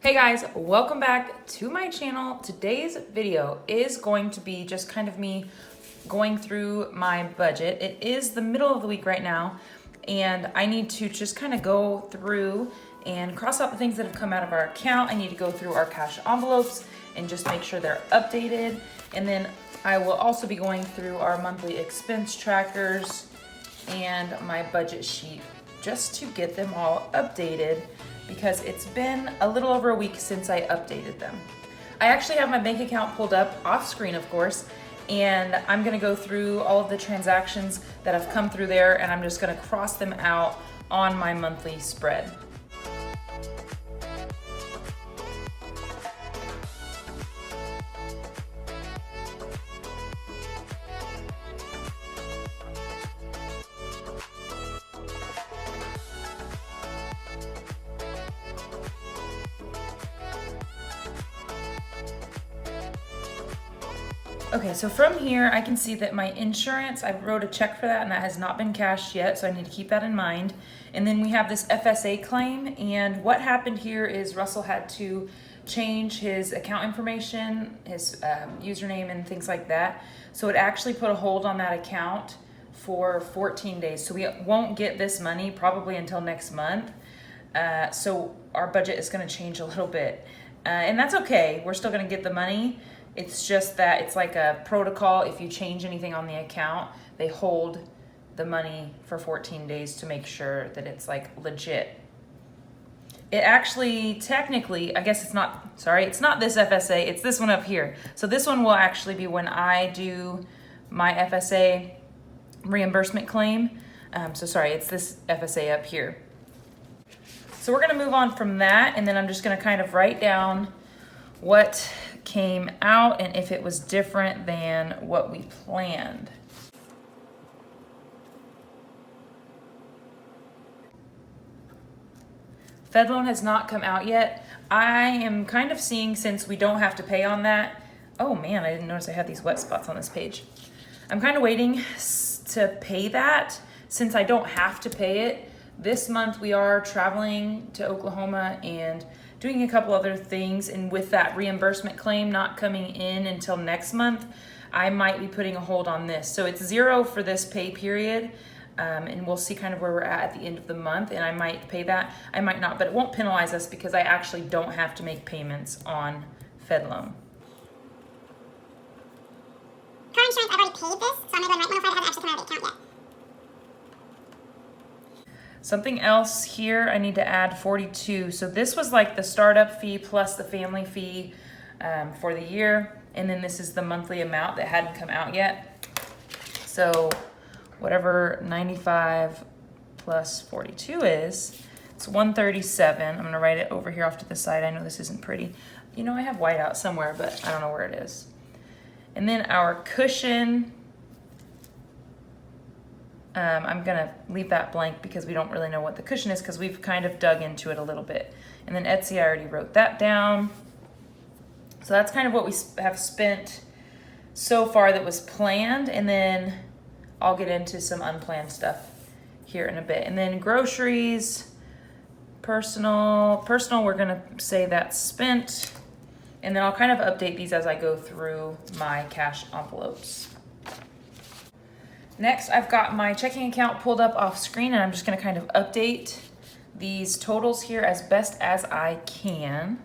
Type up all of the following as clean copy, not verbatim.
Hey guys, welcome back to my channel. Today's video is going to be just kind of me going through my budget. It is the middle of the week right now, and I need to just kind of go through and cross out the things that have come out of our account. I need to go through our cash envelopes and just make sure they're updated. And then I will also be going through our monthly expense trackers and my budget sheet just to get them all updated, because it's been a little over a week since I updated them. I actually have my bank account pulled up off screen, of course, and I'm gonna go through all of the transactions that have come through there, and I'm just gonna cross them out on my monthly spread. Okay, so from here, I can see that my insurance, I wrote a check for that and that has not been cashed yet, so I need to keep that in mind. And then we have this FSA claim, and what happened here is Russell had to change his account information, his username and things like that. So it actually put a hold on that account for 14 days. So we won't get this money probably until next month. So our budget is gonna change a little bit. And that's okay, we're still gonna get the money. It's just that it's like a protocol. If you change anything on the account, they hold the money for 14 days to make sure that it's like legit. It actually, technically, I guess it's not this FSA, it's this one up here. So this one will actually be when I do my FSA reimbursement claim. It's this FSA up here. So we're gonna move on from that, and then I'm just gonna kind of write down what came out and if it was different than what we planned. Fed loan has not come out yet. I am kind of seeing, since we don't have to pay on that. Oh man, I didn't notice I had these wet spots on this page. I'm kind of waiting to pay that since I don't have to pay it. This month we are traveling to Oklahoma and doing a couple other things, and with that reimbursement claim not coming in until next month, I might be putting a hold on this. So it's zero for this pay period, and we'll see kind of where we're at the end of the month, and I might pay that, I might not, but it won't penalize us because I actually don't have to make payments on Fed loan. Car insurance, I've already paid this, so I'm gonna go and write 105. It hasn't actually come out of the account yet. Something else here, I need to add 42. So this was like the startup fee plus the family fee for the year. And then this is the monthly amount that hadn't come out yet. So whatever 95 plus 42 is, it's 137. I'm gonna write it over here off to the side. I know this isn't pretty. You know, I have white out somewhere, but I don't know where it is. And then our cushion, I'm gonna leave that blank because we don't really know what the cushion is because we've kind of dug into it a little bit. And then Etsy, I already wrote that down. So that's kind of what we have spent so far that was planned, and then I'll get into some unplanned stuff here in a bit. And then groceries, personal, we're gonna say that's spent, and then I'll kind of update these as I go through my cash envelopes. Next, I've got my checking account pulled up off screen, and I'm just gonna kind of update these totals here as best as I can.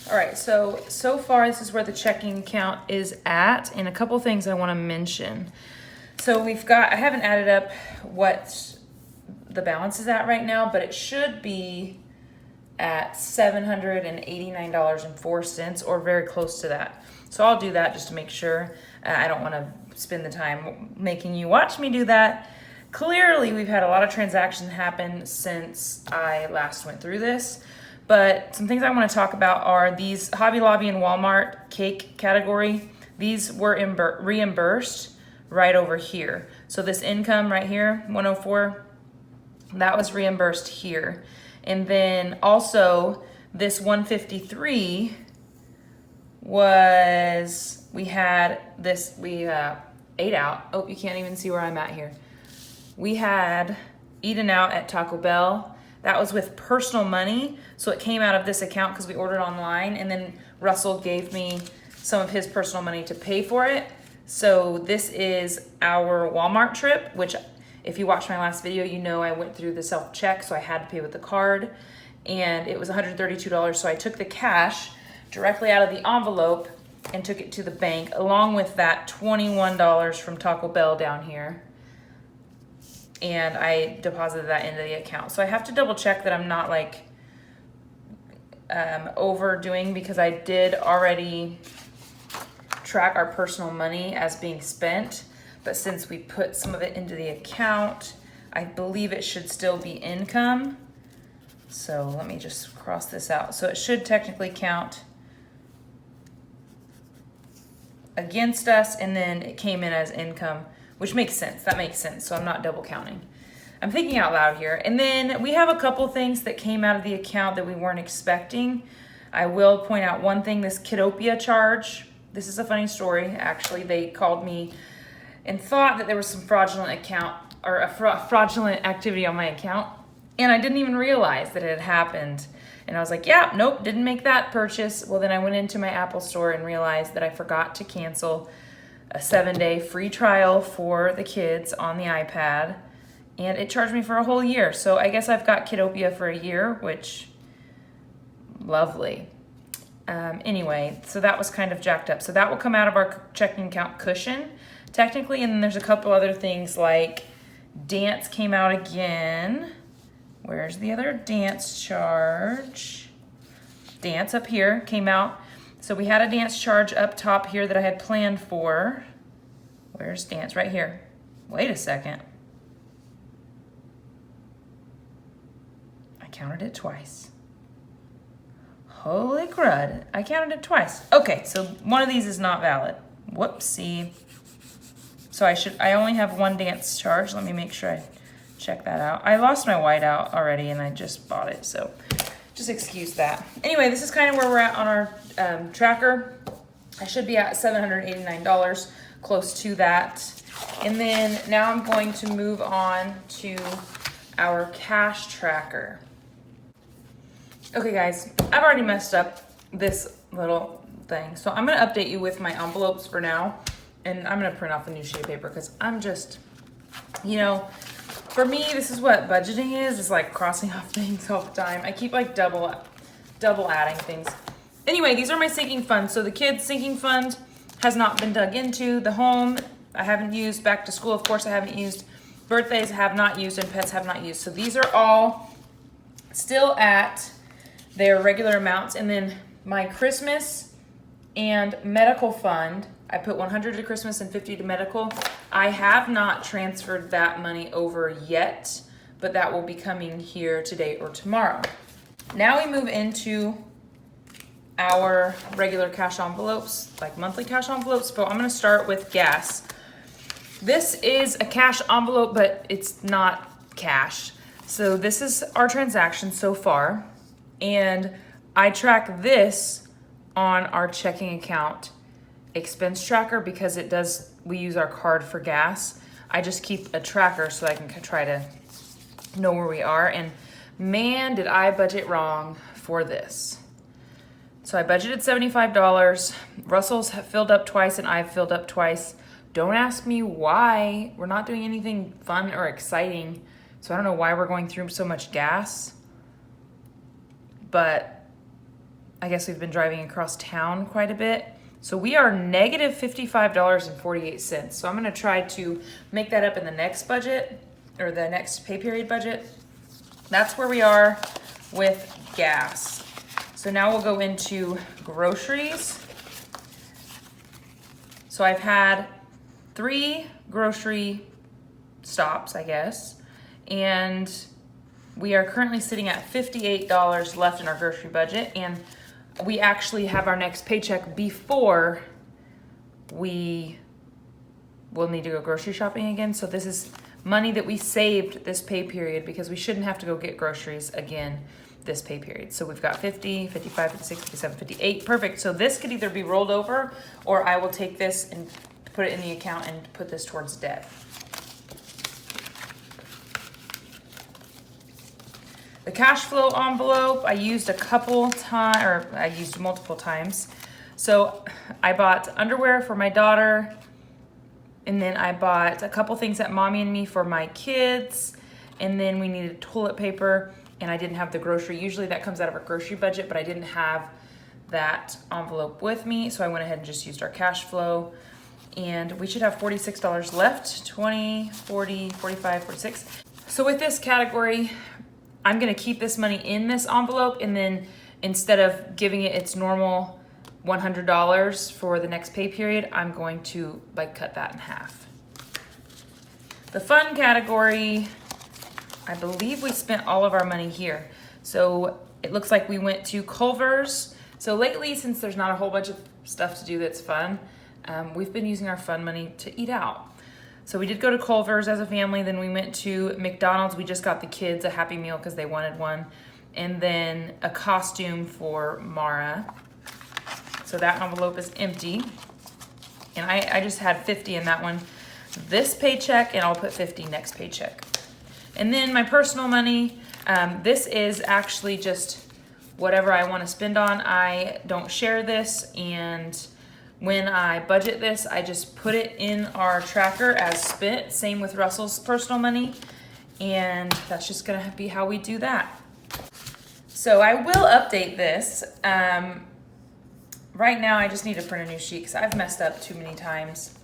All right, so far this is where the checking account is at, and a couple things I want to mention. So I haven't added up what the balance is at right now, but it should be at $789.04 or very close to that. So I'll do that just to make sure. I don't want to spend the time making you watch me do that. Clearly, we've had a lot of transactions happen since I last went through this. But some things I want to talk about are these Hobby Lobby and Walmart cake category. These were reimbursed right over here. So this income right here, 104, that was reimbursed here. And then also this 153 was, we ate out. Oh, you can't even see where I'm at here. We had eaten out at Taco Bell. That was with personal money, so it came out of this account because we ordered online, and then Russell gave me some of his personal money to pay for it. So this is our Walmart trip, which if you watched my last video, you know I went through the self-check, so I had to pay with the card, and it was $132, so I took the cash directly out of the envelope and took it to the bank, along with that $21 from Taco Bell down here. And I deposited that into the account. So I have to double check that I'm not like overdoing, because I did already track our personal money as being spent. But since we put some of it into the account, I believe it should still be income. So let me just cross this out. So it should technically count against us, and then it came in as income, which makes sense. That makes sense. So I'm not double counting. I'm thinking out loud here. And then we have a couple things that came out of the account that we weren't expecting. I will point out one thing, this Kidopia charge. This is a funny story. Actually, they called me and thought that there was some fraudulent fraudulent activity on my account. And I didn't even realize that it had happened. And I was like, yeah, nope, didn't make that purchase. Well, then I went into my Apple store and realized that I forgot to cancel a 7-day free trial for the kids on the iPad, and it charged me for a whole year. So I guess I've got Kidopia for a year, which, lovely. Anyway, so that was kind of jacked up. So that will come out of our checking account cushion, technically, and then there's a couple other things like dance came out again. Where's the other dance charge? Dance up here came out. So we had a dance charge up top here that I had planned for. Where's dance? Right here. Wait a second. I counted it twice. Holy crud. I counted it twice. Okay, so one of these is not valid. Whoopsie. So I only have one dance charge. Let me make sure I check that out. I lost my whiteout already and I just bought it, so just excuse that. Anyway, this is kind of where we're at on our tracker. I should be at $789, close to that. And then now I'm going to move on to our cash tracker. Okay guys, I've already messed up this little thing. So I'm gonna update you with my envelopes for now. And I'm gonna print off a new sheet of paper because I'm just, for me, this is what budgeting is. It's like crossing off things all the time. I keep like double adding things. Anyway, these are my sinking funds. So the kids' sinking fund has not been dug into. The home, I haven't used. Back to school, of course, I haven't used. Birthdays, I have not used, and pets have not used. So these are all still at their regular amounts. And then my Christmas and medical fund, I put 100 to Christmas and 50 to medical. I have not transferred that money over yet, but that will be coming here today or tomorrow. Now we move into our regular cash envelopes, like monthly cash envelopes, but I'm gonna start with gas. This is a cash envelope, but it's not cash. So this is our transaction so far, and I track this on our checking account expense tracker because we use our card for gas. I just keep a tracker so I can try to know where we are, and man, did I budget wrong for this. So I budgeted $75. Russell's filled up twice and I've filled up twice. Don't ask me why. We're not doing anything fun or exciting, so I don't know why we're going through so much gas, but I guess we've been driving across town quite a bit. So we are negative $55.48. So I'm gonna try to make that up in the next budget, or the next pay period budget. That's where we are with gas. So now we'll go into groceries. So I've had 3 grocery stops, I guess, and we are currently sitting at $58 left in our grocery budget, and we actually have our next paycheck before we will need to go grocery shopping again. So this is money that we saved this pay period because we shouldn't have to go get groceries again this pay period. So we've got 50, 55, 56, 57, 58. Perfect. So this could either be rolled over, or I will take this and put it in the account and put this towards debt. The cash flow envelope, I used I used multiple times. So I bought underwear for my daughter, and then I bought a couple things at Mommy and Me for my kids, and then we needed toilet paper, and I didn't have the grocery. Usually that comes out of our grocery budget, but I didn't have that envelope with me, so I went ahead and just used our cash flow. And we should have $46 left, 20, 40, 45, 46. So with this category, I'm gonna keep this money in this envelope, and then instead of giving it its normal $100 for the next pay period, I'm going to cut that in half. The fun category, I believe we spent all of our money here. So it looks like we went to Culver's. So lately, since there's not a whole bunch of stuff to do that's fun, we've been using our fun money to eat out. So we did go to Culver's as a family, then we went to McDonald's. We just got the kids a Happy Meal because they wanted one, and then a costume for Mara. So that envelope is empty, and I just had 50 in that one. This paycheck, and I'll put 50 next paycheck. And then my personal money, this is actually just whatever I want to spend on. I don't share this, and when I budget this, I just put it in our tracker as spent. Same with Russell's personal money, and that's just gonna be how we do that. So I will update this. Right now I just need to print a new sheet because I've messed up too many times.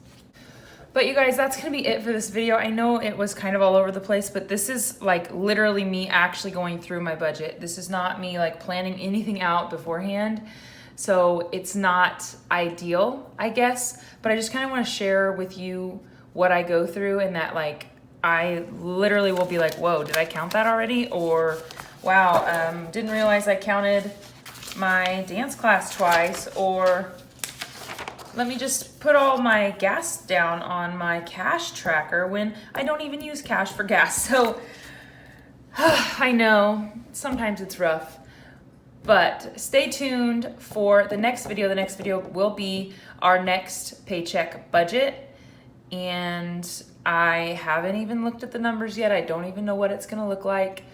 But you guys, that's gonna be it for this video. I know it was kind of all over the place, but this is literally me actually going through my budget. This is not me planning anything out beforehand. So it's not ideal, I guess, but I just kind of want to share with you what I go through, and that I literally will be like, whoa, did I count that already? Or wow, didn't realize I counted my dance class twice. Or let me just put all my gas down on my cash tracker when I don't even use cash for gas. So I know sometimes it's rough. But stay tuned for the next video. The next video will be our next paycheck budget. And I haven't even looked at the numbers yet. I don't even know what it's gonna look like.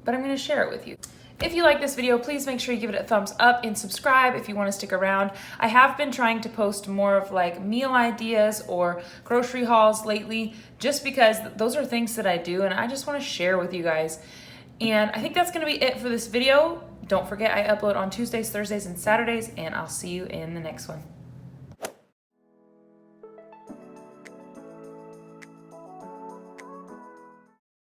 But I'm gonna share it with you. If you like this video, please make sure you give it a thumbs up and subscribe if you wanna stick around. I have been trying to post more of meal ideas or grocery hauls lately, just because those are things that I do and I just wanna share with you guys. And I think that's gonna be it for this video. Don't forget, I upload on Tuesdays, Thursdays, and Saturdays, and I'll see you in the next one.